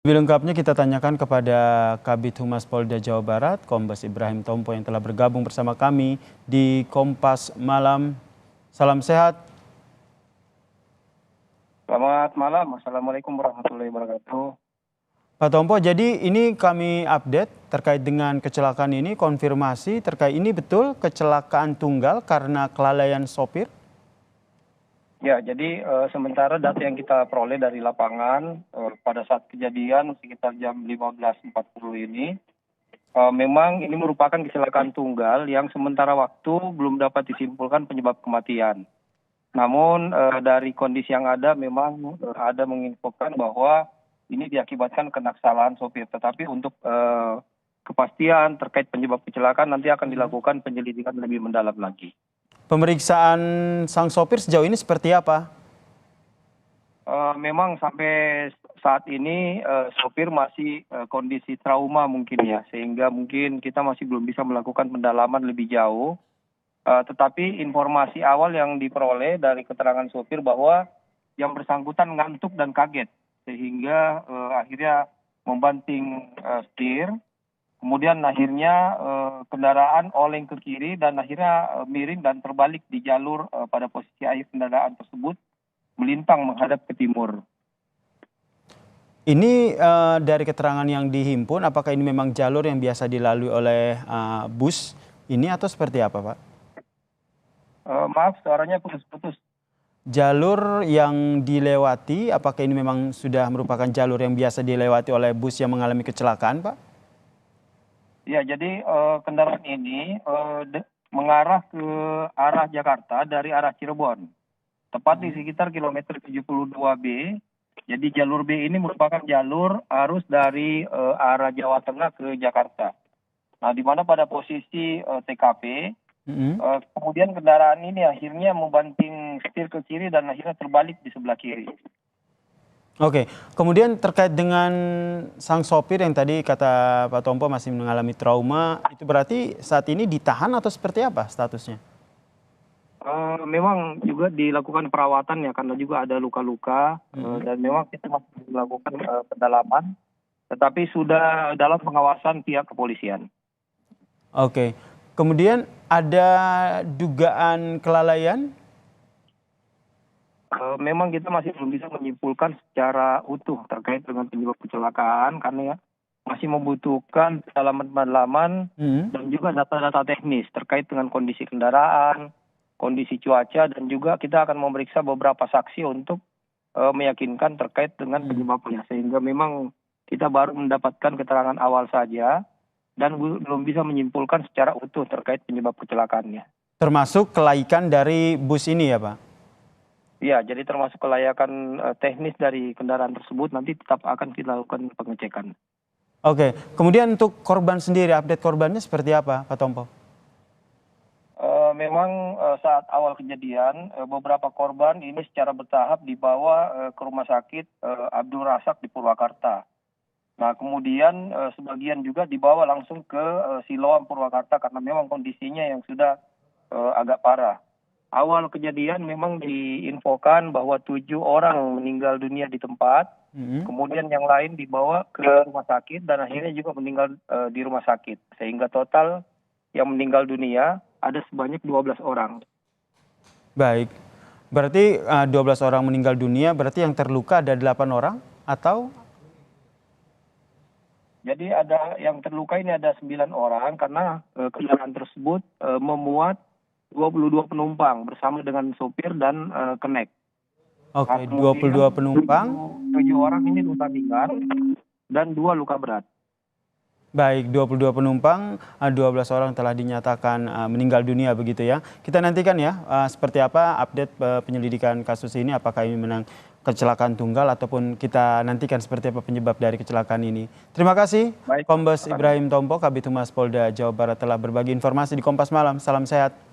Lebih lengkapnya kita tanyakan kepada Kabid Humas Polda Jawa Barat, Kombes Ibrahim Tompo yang telah bergabung bersama kami di Kompas Malam. Salam sehat. Selamat malam, Assalamualaikum warahmatullahi wabarakatuh. Pak Tompo, jadi ini kami update terkait dengan kecelakaan ini, konfirmasi terkait ini betul kecelakaan tunggal karena kelalaian sopir? Ya, jadi sementara data yang kita peroleh dari lapangan pada saat kejadian sekitar jam 15.40 ini, memang ini merupakan kecelakaan tunggal yang sementara waktu belum dapat disimpulkan penyebab kematian. Namun dari kondisi yang ada memang ada menginfokan bahwa ini diakibatkan kenaksalaan sopir. Tetapi untuk kepastian terkait penyebab kecelakaan nanti akan dilakukan penyelidikan lebih mendalam lagi. Pemeriksaan sang sopir sejauh ini seperti apa? Memang sampai saat ini sopir masih kondisi trauma mungkin ya, sehingga mungkin kita masih belum bisa melakukan pendalaman lebih jauh. Tetapi informasi awal yang diperoleh dari keterangan sopir bahwa yang bersangkutan ngantuk dan kaget, sehingga akhirnya membanting setir. Kemudian akhirnya kendaraan oleng ke kiri dan akhirnya miring dan terbalik di jalur pada posisi akhir kendaraan tersebut melintang menghadap ke timur. Ini dari keterangan yang dihimpun, apakah ini memang jalur yang biasa dilalui oleh bus ini atau seperti apa, Pak? Maaf, suaranya putus-putus. Jalur yang dilewati, apakah ini memang sudah merupakan jalur yang biasa dilewati oleh bus yang mengalami kecelakaan, Pak? Ya, jadi kendaraan ini mengarah ke arah Jakarta dari arah Cirebon. Tepat di sekitar kilometer 72B. Jadi jalur B ini merupakan jalur arus dari arah Jawa Tengah ke Jakarta. Nah, di mana pada posisi TKP, kemudian kendaraan ini akhirnya membanting setir ke kiri dan akhirnya terbalik di sebelah kiri. Oke, kemudian terkait dengan sang sopir yang tadi kata Pak Tompo masih mengalami trauma, itu berarti saat ini ditahan atau seperti apa statusnya? Memang juga dilakukan perawatan ya, karena juga ada luka-luka dan memang kita masih melakukan pendalaman, tetapi sudah dalam pengawasan pihak kepolisian. Oke, kemudian ada dugaan kelalaian? Memang kita masih belum bisa menyimpulkan secara utuh terkait dengan penyebab kecelakaan karena ya masih membutuhkan pendalaman dan juga data-data teknis terkait dengan kondisi kendaraan, kondisi cuaca, dan juga kita akan memeriksa beberapa saksi untuk meyakinkan terkait dengan penyebabnya, sehingga memang kita baru mendapatkan keterangan awal saja dan belum bisa menyimpulkan secara utuh terkait penyebab kecelakaannya. Termasuk kelaikan dari bus ini ya, Pak? Ya, jadi termasuk kelayakan teknis dari kendaraan tersebut nanti tetap akan kita lakukan pengecekan. Oke, kemudian untuk korban sendiri, update korbannya seperti apa, Pak Tompo? Memang saat awal kejadian, beberapa korban ini secara bertahap dibawa ke rumah sakit Abdul Razak di Purwakarta. Nah, kemudian sebagian juga dibawa langsung ke Siloam Purwakarta karena memang kondisinya yang sudah agak parah. Awal kejadian memang diinfokan bahwa 7 orang meninggal dunia di tempat, kemudian yang lain dibawa ke rumah sakit dan akhirnya juga meninggal di rumah sakit. Sehingga total yang meninggal dunia ada sebanyak 12 orang. Baik, berarti 12 orang meninggal dunia, berarti yang terluka ada 8 orang atau? Jadi ada yang terluka ini ada 9 orang karena kendaraan tersebut memuat 22 penumpang bersama dengan sopir dan kenek. Oke, 22 penumpang. 7 orang ini luka ringan dan 2 luka berat. Baik, 22 penumpang, 12 orang telah dinyatakan meninggal dunia begitu ya. Kita nantikan ya seperti apa update penyelidikan kasus ini, apakah ini memang kecelakaan tunggal ataupun kita nantikan seperti apa penyebab dari kecelakaan ini. Terima kasih Kombes Ibrahim Tompo, Kabid Humas Polda Jawa Barat telah berbagi informasi di Kompas Malam. Salam sehat.